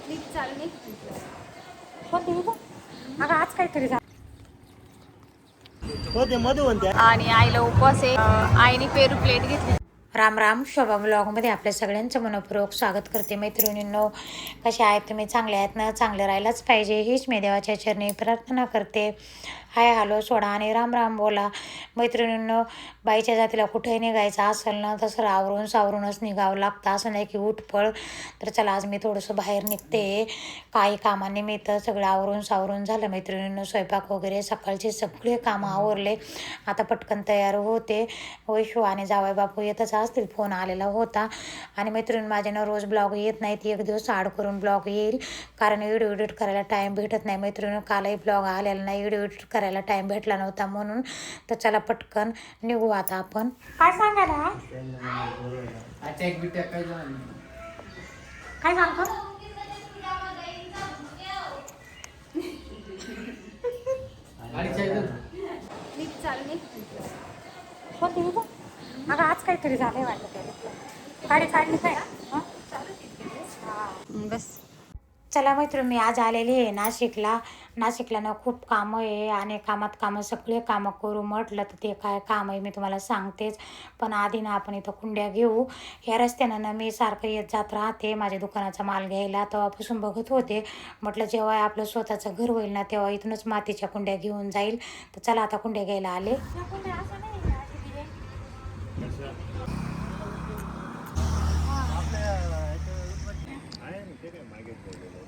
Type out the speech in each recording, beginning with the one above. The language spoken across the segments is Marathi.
नीट चालणे अगं आज काहीतरी आणि आईला उपवास आहे. आईने पेरू प्लेट घेतली. राम राम. शोभा ब्लॉगमध्ये आपल्या सगळ्यांचं मनपूर्वक स्वागत करते. मैत्रिणींनो, कसे आहेत तुम्ही? चांगले आहेत ना? चांगले राहायलाच पाहिजे हीच मी देवाच्या चरणी प्रार्थना करते. हाय हॅलो सोडा आणि राम राम बोला. मैत्रिणींनो, बाईच्या जातीला कुठेही निघायचं असेल ना तसं आवरून सावरूनच निघावं लागतं, असं नाही की उठपळ. तर चला आज मी थोडंसं बाहेर निघते काही कामानिमित्त. सगळं आवरून सावरून झालं मैत्रिणींनो. स्वयंपाक वगैरे सकाळचे सगळे कामं आवरले. आता पटकन तयार होते. वैशू आणि जावई बापू येतच असतील, फोन आलेला होता. आणि मैत्रिणी माझ्यानं रोज ब्लॉग येत नाहीत, एक दिवस आड करून ब्लॉग येईल, कारण व्हिडिओ एडिट करायला टाईम भेटत नाही. मैत्रिणी कालही ब्लॉग आलेला नाही, व्हिडिओ एडिट करायला टाईम भेटला नव्हता म्हणून. तर चला पटकन निघू आता आपण. काय सांगायला काय सांगतो? नीट चालणे अगं आज काहीतरी झालंय वाटतं. गाडी काढली काय? बस. चला मैत्रीण, मी आज आलेली आहे नाशिकला. नाशिकला ना खूप कामं आहे आणि कामात कामं सगळे कामं करू म्हटलं तर ते काय काम आहे मी तुम्हाला सांगतेच. पण आधी ना आपण इथं कुंड्या घेऊ. ह्या रस्त्यानं ना मी सारखं येत जात राहते माझ्या दुकानाचा माल घ्यायला. तेव्हापासून बघत होते, म्हटलं जेव्हा आपलं स्वतःचं घर होईल ना तेव्हा इथूनच मातीच्या कुंड्या घेऊन जाईल. तर चला आता कुंड्या घ्यायला आले.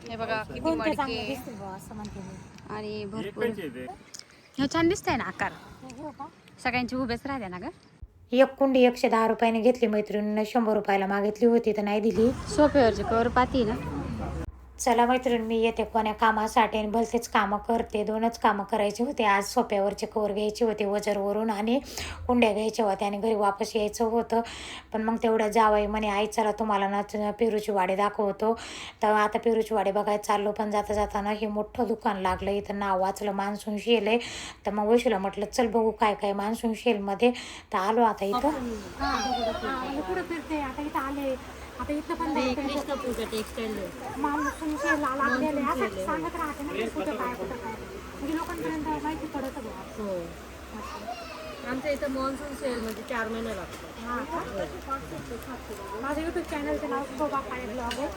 हे बघा किती कोणत्या मडके चांगल्या दिसतील बुवा असं म्हणते मी. आणि भरपूर. हे छान दिसतंय ना आकार. हो का? सगळ्यांची उभेच राहते ना ग. एक कुंडी 110 रुपयाने घेतली मैत्रिणीनं. 100 रुपयाला मागितली होती तर नाही दिली. सोफ्यावरची कवर पाती ना. चला मैत्रीण, मी येते कोण्या कामासाठी आणि भलतेच कामं करते. 2च कामं करायचे होते आज. सोप्यावरचे कवर घ्यायचे होते वजरवरून आणि कुंड्या घ्यायच्या होत्या आणि घरी वापस यायचं होतं. पण मग तेवढं जावई म्हणे आई चला तुम्हाला ना पेरूची वाडी दाखवतो. तर आता पेरूची वाडी बघायला चाललो, पण जाता जाताना हे मोठं दुकान लागलं. इथं नाव वाचलं मान्सून शेल आहे. तर मग वैशूला म्हटलं चल बघू काय काय मान्सून शेलमध्ये. तर आलो आता इथं. पुढं फिरते आता. इथं आले आता. इथं पण मान्सून शेल लागलेले असं सांगत राहते ना कुठं काय म्हणजे लोकांपर्यंत माहिती पडत बघा. आमच्या इथं मॉन्सून सेल म्हणजे 4 महिने लागतात. माझ्या युट्यूब चॅनलचं नाव शोभा काळे ब्लॉग आहे.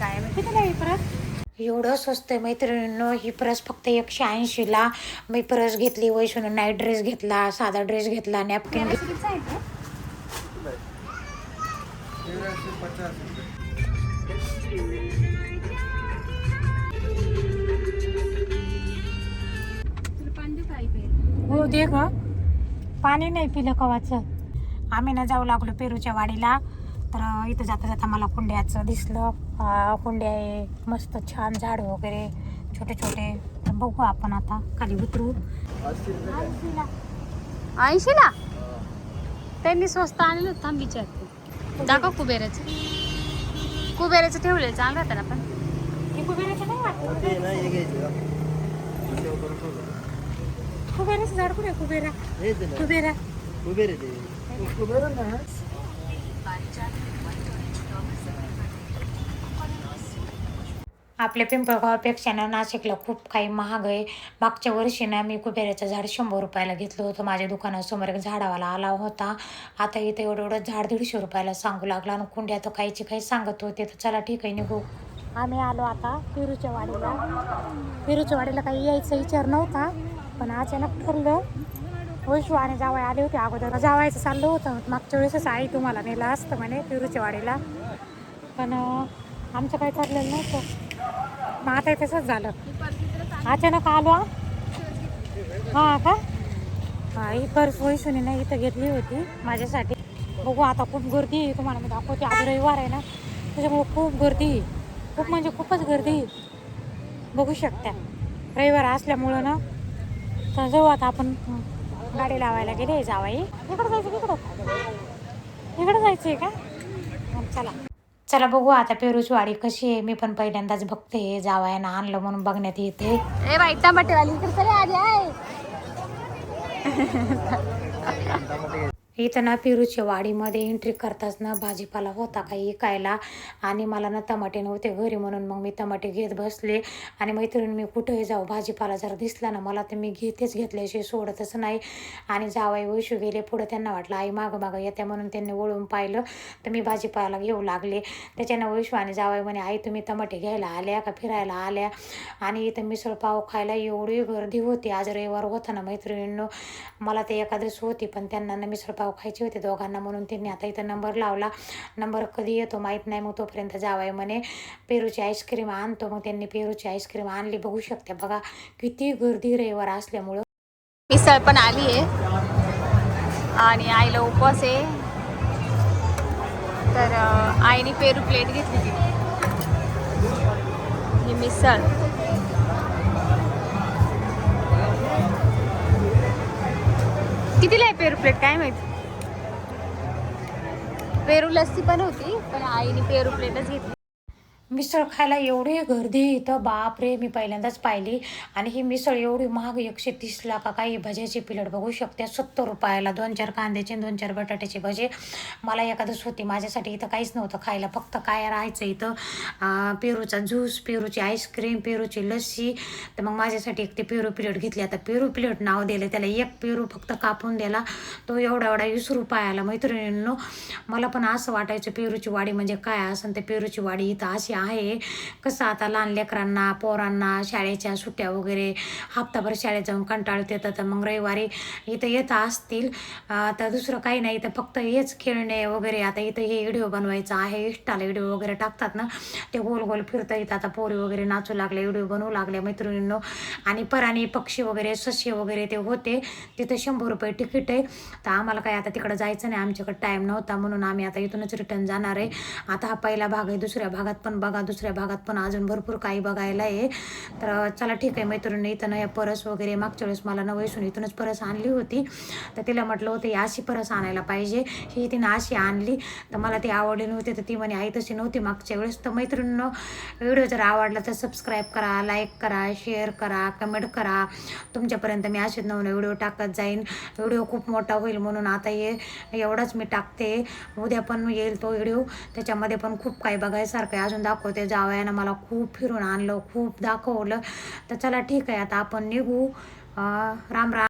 काय किती नाही परत एवढं स्वस्त आहे मैत्रिणींनो. ही परस फक्त 180ला. मी परस घेतली. वैशूनं नाईट ड्रेस घेतला, साधा ड्रेस घेतला, नॅपकिन हो दे ग. पाणी नाही पिलं कवाचं. आम्ही ना जाऊ लागलो पेरूच्या वाडीला. तर इथं जाता जाता मला कुंड्याचं दिसलं. कुंड्या आहे मस्त छान, झाड वगैरे छोटे छोटे. तर बघू आपण आता खाली उतरू. 80ला त्यांनी स्वस्त आणलं. थांब विचारते. दाखव कुबेराचं ठेवलेलं चांगलं राहतं ना. पण हे कुबेराचं नाही वाटत. कुबेराचं झाड कुठे? कुबेरा आपल्या पिंपळगावापेक्षा ना नाशिकला खूप काही महाग आहे. मागच्या वर्षी ना मी कुबेराचं झाड 100 रुपयाला घेतलं होतं. माझ्या दुकानासमोर एक झाडावाला आला होता. आता इथं एवढं झाड 150 रुपयाला सांगू लागला. आणि कुंड्या तर काहीची काही सांगत होते. तर चला ठीक आहे निघू. आम्ही आलो आता पेरूच्या वाडीला. पेरूच्या वाडीला काही यायचा विचार नव्हता, पण अचानक ठरलं. वैशू आणि जावई आले होते अगोदर. जावायचं चाललं होतं मागच्या वेळेसच आई तुम्हाला नेलं असतं म्हणे पेरूच्या वाडीला, पण आमचं काही ठरलेलं नव्हतं. मग आता तसंच झालं. अचानक आलो. हां का? हां, ही पर्स वैशूने ना इथं घेतली होती माझ्यासाठी. बघू आता. खूप गर्दी आहे, तुम्हाला मी दाखवते. आज रविवार आहे ना त्याच्यामुळं खूप गर्दी, खूप म्हणजे खूपच गर्दी बघू शकता. रविवार असल्यामुळं ना. तर जाऊ आता आपण. गाडी लावायला गेले जावाई. इकडं जायचं इकडं जायचं आहे का? चला चला बघू आता पेरूची वाडी कशी आहे. मी पण पहिल्यांदाच बघते. जावयानं आणलं म्हणून बघण्यात येते. ए बाई टमाटेवाली इकडे चले आली आहे. इथं ना पेरूच्या वाडीमध्ये एंट्री करताच ना भाजीपाला होता काही विकायला आणि मला ना टमाटे नव्हते घरी म्हणून मग मी टमाटे घेत बसले आणि मैत्रीण मी कुठेही जाऊ भाजीपाला जर दिसला ना मला तर मी घेतल्याशिवाय सोडतच नाही. आणि जावाई वैशू गेले पुढं त्यांना वाटलं आई मागं मागं येत्या म्हणून त्यांनी वळून पाहिलं तर मी भाजीपाला घेऊ लागले. त्याच्यानं वैशू आणि जावाई म्हणे आई तुम्ही टमाटे घ्यायला आल्या का फिरायला आल्या. आणि इथं मिसळ पाव खायला एवढी गर्दी होती. आज रविवार होता ना मैत्रिणींनो, मला ते एकादशी होती पण त्यांना ना मिसळ पाव खायचे होते दोघांना म्हणून त्यांनी आता इथं नंबर लावला. नंबर कधी येतो माहीत नाही. मग तोपर्यंत जावाई म्हणे पेरूची आईस्क्रीम आणतो. मग त्यांनी पेरूची आईस्क्रीम आणली. बघू शकते बघा किती गर्दी रविवार असल्यामुळं. मिसळ पण आली आहे आणि आईला उपवास आहे तर आईने पेरू प्लेट घेतली ही मिसळ. कितीला आहे पेरू प्लेट काय माहिती. पेरू लस्सी पण होती पण आईने पेरू प्लेटच घेतली. मिसळ खायला एवढी गर्दी इथं बापरे मी पहिल्यांदाच पाहिली. आणि ही मिसळ एवढी महाग 130ला का काही भज्याची प्लेट बघू शकते 70 रुपयाला. 2-4 कांद्याचे 2-4 बटाट्याचे भजे. मला एखादंच होती माझ्यासाठी इथं काहीच नव्हतं खायला फक्त काय राहायचं इथं पेरूचा ज्यूस पेरूची आईस्क्रीम पेरूची लस्सी. तर मग माझ्यासाठी एक ते पेरू प्लेट घेतली. आता पेरू प्लेट नाव दिलं त्याला एक पेरू फक्त कापून दिला तो एवढा 20 रुपयाला. मैत्रिणींनो मला पण असं वाटायचं पेरूची वाडी म्हणजे काय असं. ते पेरूची वाडी इथं अशी आहे. कसं आता लहान लेकरांना पोरांना शाळेच्या सुट्ट्या वगैरे हप्ताभर शाळेत जाऊन कंटाळत येतं तर मग रविवारी इथं येत असतील. तर दुसरं काही नाही इथं फक्त हेच खेळणे वगैरे. आता इथं हे व्हिडिओ बनवायचं आहे इंस्टाला व्हिडिओ वगैरे टाकतात ना ते गोल गोल फिरतं येतं. आता पोरी वगैरे नाचू लागले व्हिडिओ बनवू लागले मैत्रिणींनो. आणि प्राणी पक्षी वगैरे सस्य वगैरे ते होते तिथं 100 रुपये तिकीट आहे. तर आम्हाला काय आता तिकडं जायचं नाही आमच्याकडे टाईम नव्हता म्हणून आम्ही आता इथूनच रिटर्न जाणार आहे. आता हा पहिला भाग आहे. दुसऱ्या भागात पण बघा दुसऱ्या भागात पण अजून भरपूर काही बघायला आहे. तर चला ठीक आहे मैत्रिणी. इथं ना या परस वगैरे मागच्या वेळेस मला न वैसून इथूनच परस आणली होती तर तिला म्हटलं होतं अशी परस आणायला पाहिजे. ही तिनं अशी आणली तर मला ती आवडली नव्हती तर ती म्हणे आई तशी नव्हती मागच्या वेळेस. तर मैत्रिणींनो व्हिडिओ जर आवडला तर सबस्क्राईब करा लाईक करा शेअर करा कमेंट करा. तुमच्यापर्यंत मी असेच नवनवे व्हिडिओ टाकत जाईन. व्हिडिओ खूप मोठा होईल म्हणून आता एवढाच मी टाकते. उद्या पण येईल तो व्हिडिओ त्याच्यामध्ये पण खूप काही बघायसारखं आहे अजून दाखवते. जावयानं मला खूप फिरून आणलं खूप दाखवलं. तर चला ठीक आहे आता आपण निघू. राम राम.